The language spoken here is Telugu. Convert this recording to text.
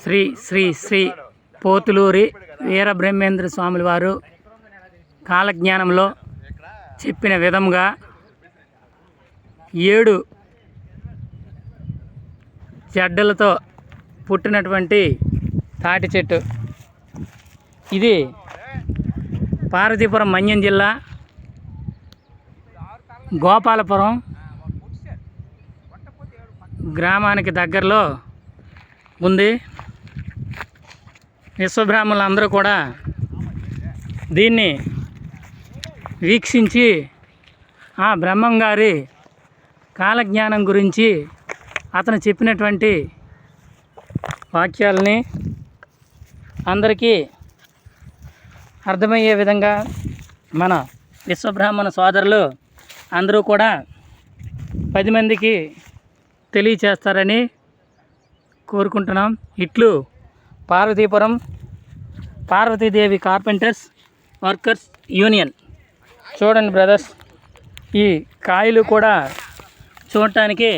శ్రీ శ్రీ శ్రీ పోతులూరి వీరబ్రహ్మేంద్ర స్వాముల వారు కాలజ్ఞానంలో చెప్పిన విధంగా 7 జడ్డలతో పుట్టినటువంటి తాటి చెట్టు. ఇది పార్వతీపురం మన్యం జిల్లా గోపాలపురం గ్రామానికి దగ్గరలో ఉంది. విశ్వబ్రాహ్మణులందరూ కూడా దీన్ని వీక్షించి ఆ బ్రహ్మంగారి కాలజ్ఞానం గురించి అతను చెప్పినటువంటి వాక్యాలని అందరికీ అర్థమయ్యే విధంగా మన విశ్వబ్రాహ్మణ సోదరులు అందరూ కూడా 10 మందికి తెలియచేస్తారని కోరుకుంటున్నాం. ఇట్లు Parvathipuram Parvathidevi carpenters workers union. చూడండి బ్రదర్స్, ఈ కాయలు కూడా చూడటానికి